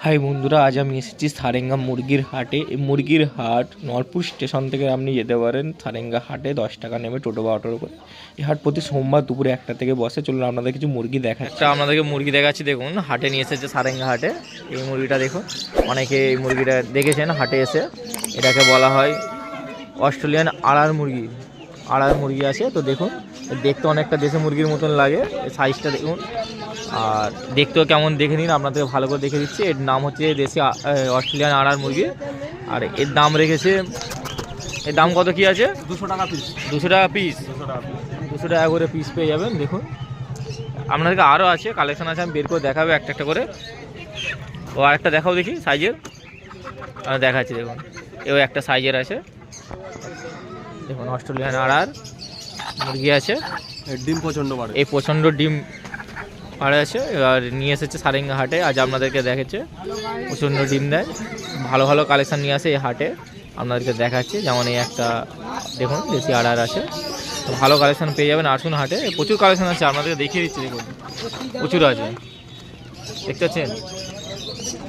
High বন্ধুরা, আজ আমি এসেছি সারেঙ্গা মুরগির হাটে। এই মুরগির হাট নরপুর স্টেশন থেকে আপনি যেতে পারেন সারেঙ্গা হাটে, 10 টাকা নেমে টোটো বা অটোর করে। এই হাট প্রতি সোমবার দুপুরে 1টা থেকে বসে। চলুন আপনাদের কিছু মুরগি দেখাচ্ছি। আপনাদেরকে মুরগি দেখাচ্ছি, দেখুন হাটে নিয়ে এসেছে সারেঙ্গা হাটে। এই মুরগিটা দেখুন, অনেকে এই মুরগিটা দেখেছেন হাটে এসে। এটাকে বলা হয় অস্ট্রেলিয়ান আড়ার মুরগি। আড়ার মুরগি আছে, তো দেখুন দেখতে অনেকটা দেশি মুরগির মতন লাগে। সাইজটা দেখুন, আর দেখতেও কেমন দেখে নিন, আপনাদেরকে ভালো করে দেখে দিচ্ছি। এর নাম হচ্ছে দেশি অস্ট্রেলিয়ান আড়ার মুরগি। আর এর দাম রেখেছে, এর দাম কত কি আছে? 200 টাকা পিস। 200 টাকা পিস। 200 টাকা করে পিস পেয়ে যাবেন। দেখুন আপনাদেরকে আরও আছে, কালেকশন আছে, আমি বের করে দেখাবো একটা একটা করে। ও আরেকটা দেখাও দেখি সাইজের, দেখাচ্ছি দেখুন। এও একটা সাইজের আছে, দেখুন অস্ট্রেলিয়ান আড়ার মুরগি আছে। ডিম প্রচণ্ড বাড়ে, এই প্রচণ্ড ডিম পাড়ে আছে। আর নিয়ে এসেছে সারেঙ্গা হাটে, আজ আপনাদেরকে দেখেছে। প্রচণ্ড ডিম দেয়, ভালো ভালো কালেকশান নিয়ে আসে এই হাটে, আপনাদেরকে দেখাচ্ছে। যেমন এই একটা দেখুন দেশি আড়ার আছে, তো ভালো কালেকশান পেয়ে যাবেন। আসুন হাটে, প্রচুর কালেকশান আছে, আপনাদেরকে দেখিয়ে দিচ্ছি। দেখুন প্রচুর আছে, দেখতে পাচ্ছেন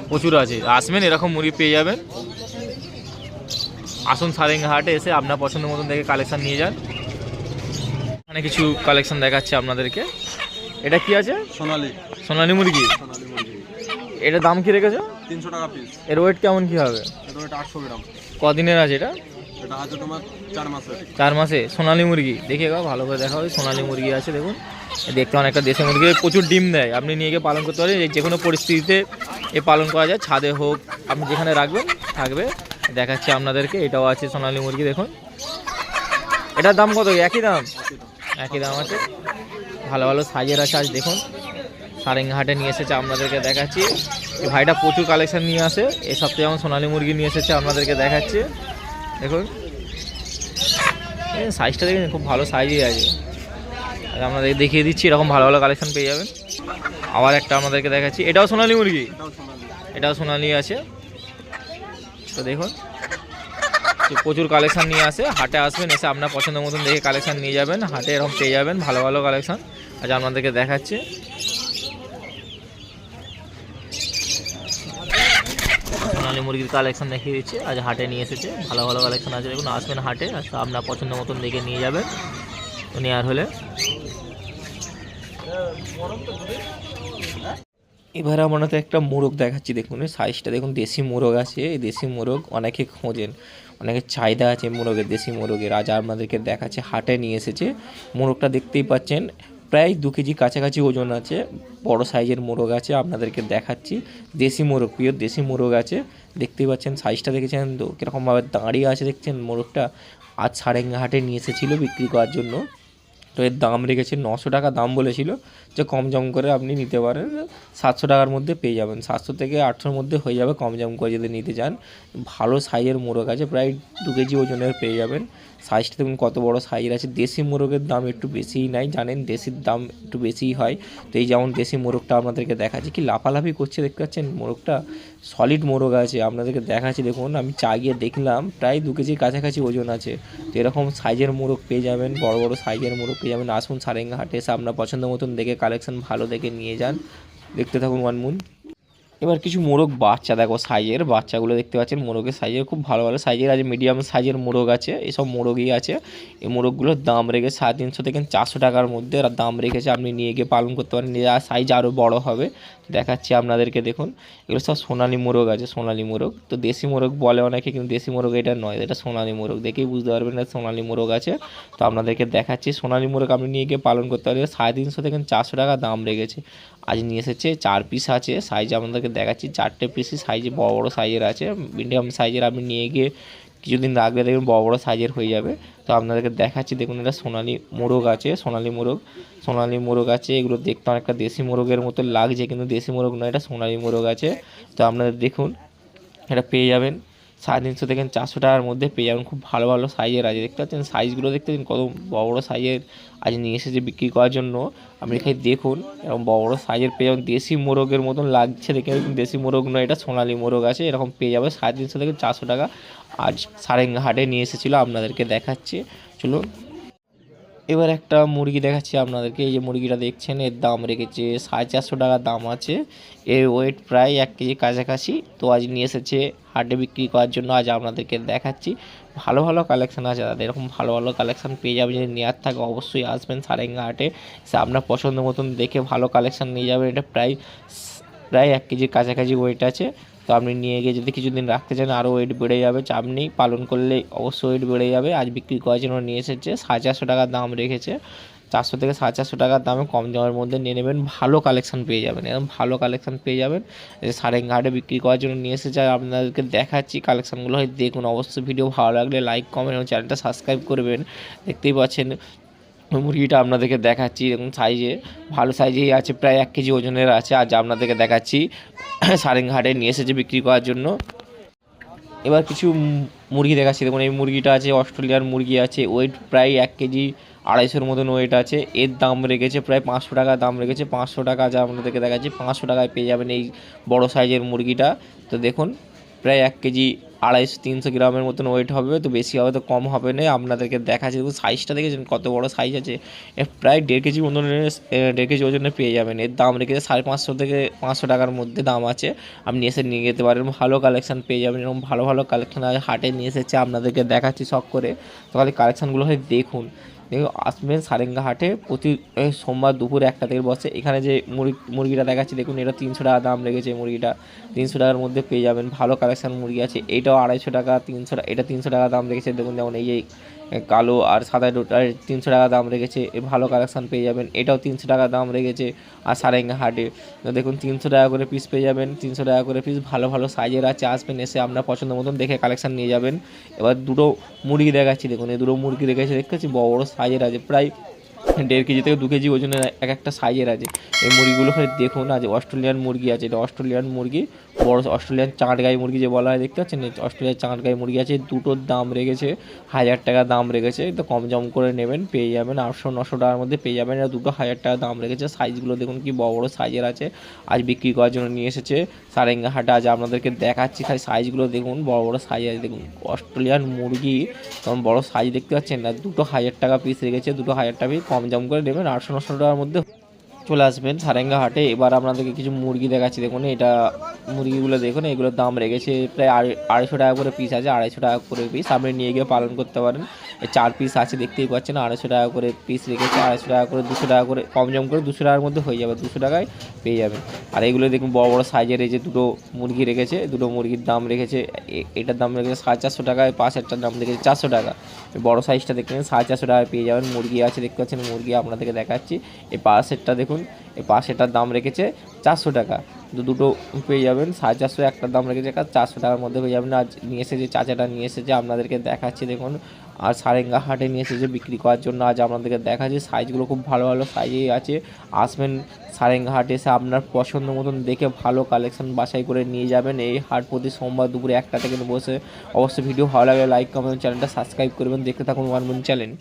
প্রচুর আছে। আসবেন, এরকম মুরগি পেয়ে যাবেন। আসুন সারেঙ্গা হাটে, এসে আপনার পছন্দ মতন দেখে কালেকশান নিয়ে যান। এখানে কিছু কালেকশান দেখাচ্ছে আপনাদেরকে। এটা কি আছে? সোনালী মুরগি। এটার দাম কি রেখেছো? 300 টাকা পিস। এর ওয়েট কেমন কি হবে? এটা ওটা 800 গ্রাম। কদিনের আছে এটা? এটা আছে তোমার 4 মাসের। 4 মাসে সোনালী মুরগি। দেখে গা ভালো করে দেখা হবে, সোনালী মুরগি আছে দেখুন। দেখতে অনেকটা দেশি মুরগি, প্রচুর ডিম দেয়। আপনি নিয়ে গিয়ে পালন করতে পারেন, যে কোনো পরিস্থিতিতে এ পালন করা যায়। ছাদে হোক, আপনি যেখানে রাখবেন থাকবে। দেখাচ্ছি আপনাদেরকে, এটাও আছে সোনালী মুরগি। দেখুন এটার দাম কত? একই দাম, একই দাম আছে। ভালো ভালো সাইজের আছে। আজ দেখুন সারেঙ্গা হাটে নিয়ে এসেছে, আপনাদেরকে দেখাচ্ছি। এই ভাইটা প্রচুর কালেকশন নিয়ে আসে। এই সপ্তাহে যেমন সোনালী মুরগি নিয়ে এসেছে, আপনাদেরকে দেখাচ্ছে। দেখুন সাইজটা দেখুন, খুব ভালো সাইজই আছে। আর আপনাদেরকে দেখিয়ে দিচ্ছি, এরকম ভালো ভালো কালেকশন পেয়ে যাবেন। আবার একটা আপনাদেরকে দেখাচ্ছি, এটাও সোনালী মুরগি, এটাও সোনালী আছে। তো দেখুন প্রচুর কালেকশন নিয়ে আসে। হাটে আসবেন, এসে আপনার পছন্দ মতন দেখে কালেকশন নিয়ে যাবেন। হাটে এরকম পেয়ে যাবেন ভালো ভালো কালেকশন। আজ আপনাদেরকে দেখাচ্ছে। সোনালী মুরগির কালেকশন দেখিয়ে দিচ্ছে, আজ হাটে নিয়ে এসেছে। ভালো ভালো কালেকশন আছে, দেখুন আসবেন হাটে, আপনার পছন্দ মতন দেখে নিয়ে যাবেন। তো নেওয়ার হলে এবারে আমার তো একটা মোরগ দেখাচ্ছি। দেখুন সাইজটা দেখুন, দেশি মোরগ আছে। এই দেশি মোরগ অনেকে খোঁজেন, অনেকের চাহিদা আছে মোরগের, দেশি মোরগের। আজ আপনাদেরকে দেখাচ্ছে, হাটে নিয়ে এসেছে। মোরগটা দেখতেই পাচ্ছেন, প্রায় 2 কেজি কাছাকাছি ওজন আছে। বড় সাইজের মোরগ আছে, আপনাদেরকে দেখাচ্ছি। দেশি মোরগ, প্রিয় দেশি মোরগ আছে। দেখতেই পাচ্ছেন সাইজটা, দেখেছেন তো কীরকমভাবে দাঁড়িয়ে আছে, দেখছেন মোরগটা। আজ সারেঙ্গা হাটে নিয়ে এসেছিলো বিক্রি করার জন্য। তো এর দাম রেখেছে 900 টাকা দাম বলেছিল, যে কম জম করে আপনি নিতে পারেন। 700 টাকার মধ্যে পেয়ে যাবেন, 700 থেকে 800-র মধ্যে হয়ে যাবে কম জম করে যদি নিতে চান। ভালো সাইজের মোরগ আছে, প্রায় 2 কেজি ওজনের পেয়ে যাবেন। সাইজটা দেখুন কত বড় সাইজের আছে। দেশি মোরগের দাম একটু বেশিই নাই, জানেন দেশির দাম একটু বেশিই হয়। তো এই যেমন দেশি মোরগটা আপনাদেরকে দেখাচ্ছি, কি লাফালাফি করছে দেখতে পাচ্ছেন। মোরগটা সলিড মোরগ আছে, আপনাদেরকে দেখাচ্ছি। দেখুন আমি চাগিয়ে দেখলাম, প্রায় 2 কেজির কাছাকাছি ওজন আছে। তো এরকম সাইজের মোরগ পেয়ে যাবেন, বড় বড় সাইজের মোরগ পেয়ে যাবেন। আসুন সারেঙ্গা হাটে, এসে আপনার পছন্দ মতন দেখে কালেকশন ভালো দেখে নিয়ে যান। দেখতে থাকুন ওয়ানমুন। এবার কিছু মোরগ বাচ্চা দেখো, সাইজের বাচ্চাগুলো দেখতে পাচ্ছেন। মোরগের সাইজের খুব ভালো ভালো সাইজের আছে, মিডিয়াম সাইজের মোরগ আছে। এসব মোরগই আছে। এই মোরগগুলোর দাম রেখে 350 থেকে 400 টাকার মধ্যে দাম রেখেছে। আপনি নিয়ে গিয়ে পালন করতে পারেন, আর সাইজ আরও বড় হবে। দেখাচ্ছি আপনাদেরকে, দেখুন এগুলো সব সোনালী মোরগ আছে, সোনালী মোরগ। তো দেশি মোরগ বলে অনেকে, কিন্তু দেশি মোরগ এটা নয়, এটা সোনালী মোরগ। দেখেই বুঝতে পারবেন না সোনালী মোরগ আছে। তো আপনাদেরকে দেখাচ্ছি, সোনালী মোরগ আপনি নিয়ে গিয়ে পালন করতে পারবেন। 350 থেকে 400 টাকা দাম রেখেছে। আজ নিয়ে এসেছে, 4 পিস আছে। সাইজ আপনাদেরকে দেখাচ্ছি, 4টে পিসই সাইজে বড় বড় সাইজের আছে। মিডিয়াম সাইজের আপনি নিয়ে গিয়ে কিছুদিন রাখলে দেখবেন বড় বড় সাইজের হয়ে যাবে। তো আপনাদেরকে দেখাচ্ছি, দেখুন এটা সোনালী মোরগ আছে, সোনালী মোরগ। সোনালী মোরগ আছে, এগুলো দেখতে অনেকটা দেশি মোরগের মতো লাগছে, কিন্তু দেশি মোরগ নয়, এটা সোনালী মোরগ আছে। তো আপনাদের দেখুন এটা পেয়ে যাবেন 350 থেকে 400 টাকার মধ্যে পেয়ে যাবেন। খুব ভালো ভালো সাইজের আছে, দেখতে পাচ্ছেন সাইজগুলো, দেখতে পাচ্ছেন কত বড় বড় সাইজের আজ নিয়ে এসেছে বিক্রি করার জন্য। আপনি এখানে দেখুন এরকম বড় বড় সাইজের পেয়ে যাবেন। দেশি মোরগের মতন লাগছে দেখে, কিন্তু দেশি মোরগ নয়, এটা সোনালী মোরগ আছে। এরকম পেয়ে যাবে 350 থেকে 400 টাকা। আজ সারেঙ্গা হাটে নিয়ে এসেছিলো, আপনাদেরকে দেখাচ্ছি। চলুন এবার একটা মুরগি দেখাচ্ছি আপনাদেরকে। এই যে মুরগিটা দেখছেন, এর দাম রেখেছে 450 টাকা দাম আছে। এর ওয়েট প্রায় 1 কেজি কাছাকাছি। তো আজ নিয়ে এসেছে হাটে বিক্রি করার জন্য। আজ আপনাদেরকে দেখাচ্ছি। ভালো ভালো কালেকশান আছে দাদা, এরকম ভালো ভালো কালেকশান পেয়ে যাবেন। যদি নেওয়ার থাকে অবশ্যই আসবেন সারেঙ্গা হাটে, সে আপনার পছন্দ মতন দেখে ভালো কালেকশান নিয়ে যাবেন। এটা প্রায় 1 কেজির কাছাকাছি ওয়েট আছে। তো আপনি নিয়ে গিয়ে যদি কিছুদিন রাখতে চান আরও ওয়েট বেড়ে যাবে, চাপ নেই, পালন করলে অবশ্যই ওয়েট বেড়ে যাবে। আজ বিক্রি করার জন্য নিয়ে এসেছে, 450 টাকা দাম রেখেছে। 400 থেকে 450 টাকার দামে কম দামের মধ্যে নিয়ে নেবেন, ভালো কালেকশান পেয়ে যাবেন, এরকম ভালো কালেকশান পেয়ে যাবেন। সারেঙ্গা হাটে বিক্রি করার জন্য নিয়ে এসেছে। আর আপনাদেরকে দেখাচ্ছি কালেকশানগুলো, হয় দেখুন। অবশ্যই ভিডিও ভালো লাগলে লাইক, কমেন্ট এবং চ্যানেলটা সাবস্ক্রাইব করবেন। দেখতেই পাচ্ছেন মুরগিটা আপনাদেরকে দেখাচ্ছি, এরকম সাইজে ভালো সাইজেই আছে, প্রায় 1 কেজি ওজনের আছে। আজ আপনাদেরকে দেখাচ্ছি সারেঙ্গা হাটে নিয়ে এসেছে বিক্রি করার জন্য। এবার কিছু মুরগি দেখাচ্ছি, দেখুন এই মুরগিটা আছে অস্ট্রেলিয়ার মুরগি আছে, ওয়েট প্রায় 1 কেজি 250-এর মতন ওয়েট আছে। এর দাম রেখেছে প্রায় 500 টাকা দাম রেখেছে। 500 টাকা যা আপনাদেরকে দেখাচ্ছি, 500 টাকায় পেয়ে যাবেন এই বড় সাইজের মুরগিটা। তো দেখুন প্রায় 1 কেজি 250-300 গ্রামের মতন ওয়েট হবে, তো বেশি হবে তো কম হবে না। আপনাদেরকে দেখাচ্ছি, দেখুন সাইজটা দেখেছেন কত বড় সাইজ আছে। এর প্রায় 1.5 কেজি মতন 1.5 কেজি ওজনে পেয়ে যাবেন। এর দাম রেখেছে 550 থেকে 500 টাকার মধ্যে দাম আছে। আপনি এসে নিয়ে যেতে পারেন, ভালো কালেকশান পেয়ে যাবেন। এরকম ভালো ভালো কালেকশান আজ হাটে নিয়ে এসেছে, আপনাদেরকে দেখাচ্ছি শখ করে। তো খালি কালেকশানগুলো হয় দেখুন। আসবেন সারেঙ্গা হাটে, প্রতি সোমবার দুপুর 1টা থেকে বসে। এখানে যে মুরগিটা দেখাচ্ছি দেখুন, এটা 300 টাকা দাম রেখেছে। মুরগিটা 300 টাকার মধ্যে পেয়ে যাবেন, ভালো কালেকশান মুরগি আছে। এইটাও 250 টাকা, 300 টাকা, এটা 300 টাকা দাম রেখেছে। দেখুন যেমন এই যে কালো আর সাদা দুটার 300 টাকা দাম রেখেছে, ভালো কালেকশান পেয়ে যাবেন। এটাও 300 টাকা দাম রেখেছে। আর সারেঙ্গা হাটে দেখুন 300 টাকা করে পিস পেয়ে যাবেন, 300 টাকা করে পিস, ভালো ভালো সাইজের আছে। আসবেন, এসে আপনার পছন্দ মতন দেখে কালেকশান নিয়ে যাবেন। এবার দুটো মুরগি দেখাচ্ছি, দেখুন এই দুটো মুরগি রেখেছে, দেখতে পাচ্ছি বড় বড় সাইজের আছে, প্রায় 1.5 কেজি থেকে 2 কেজি ওজনের এক একটা সাইজের আছে। এই মুরগিগুলো দেখুন, আজ অস্ট্রেলিয়ান মুরগি আছে, এটা অস্ট্রেলিয়ান মুরগি, বড় অস্ট্রেলিয়ান চাঁটগাই মুরগি যে বলা হয়, দেখতে পাচ্ছেন অস্ট্রেলিয়ান চাঁটগাই মুরগি আছে। দুটোর দাম রেখেছে 1000 টাকা দাম রেখেছে। তো কম জম করে নেবেন, পেয়ে যাবেন 800-900 টাকার মধ্যে পেয়ে যাবেন। এটা দুটো 1000 টাকা দাম রেখেছে। সাইজগুলো দেখুন কি বড় বড় সাইজের আছে। আজ বিক্রি করার জন্য নিয়ে এসেছে সারেঙ্গা হাটে। আজ আপনাদেরকে দেখাচ্ছি, খালি সাইজগুলো দেখুন, বড় বড় সাইজ আছে। দেখুন অস্ট্রেলিয়ান মুরগি তখন বড় সাইজ দেখতে পাচ্ছেন না, দুটো 1000 টাকা পিস রেখেছে, দুটো 1000 টাকা পিস, কম জম করে নেবেন, 800-900 টাকার মধ্যে চলে আসবেন সারেঙ্গা হাটে। এবার আপনাদেরকে কিছু মুরগি দেখাচ্ছি, দেখুন এটা মুরগিগুলো দেখুন, এগুলোর দাম রেখেছে প্রায় 250 টাকা করে পিস আছে, 250 টাকা করে পিস। আপনি নিয়ে গিয়ে পালন করতে পারেন। 4 পিস আছে, দেখতেই পাচ্ছেন, 250 টাকা করে পিস রেখেছে। 250 টাকা করে, 200 টাকা করে, কম জম করে 200 টাকার মধ্যে হয়ে যাবে, 200 টাকায় পেয়ে যাবেন। আর এগুলো দেখুন বড় বড় সাইজের, এই যে দুটো মুরগি রেখেছে, দুটো মুরগির দাম রেখেছে, এটার দাম রেখেছে 450 টাকায়, পাশেরটার দাম রেখেছে 400 টাকা। বড় সাইজটা দেখবেন 450 টাকায় পেয়ে যাবেন। মুরগি আছে, দেখতে পাচ্ছেন মুরগি আপনাদেরকে দেখাচ্ছি। এই পাশেরটা দেখুন, এই পাশেরটার দাম রেখেছে 400 টাকা। দুটো পেয়ে যাবেন 450, একটার দাম রেখেছে 400 টাকার মধ্যে পেয়ে যাবেন। আজ নিয়ে এসেছে চাচাটা, নিয়ে এসেছে, আপনাদেরকে দেখাচ্ছি দেখুন। আর সারেঙ্গা হাটে নিয়ে এসেছে বিক্রি করার জন্য। আজ আপনাদেরকে দেখাচ্ছি, সাইজগুলো খুব ভালো ভালো সাইজেই আছে। আসবেন সারেঙ্গা হাটে, এসে আপনার পছন্দ মতন দেখে ভালো কালেকশন বাছাই করে নিয়ে যাবেন। এই হাট প্রতি সোমবার দুপুরে 1টা থেকে বসে। অবশ্যই ভিডিও ভালো লাগলে লাইক, কমেন্ট, চ্যানেলটা সাবস্ক্রাইব করবেন। দেখতে থাকুন ওয়ান চ্যানেল।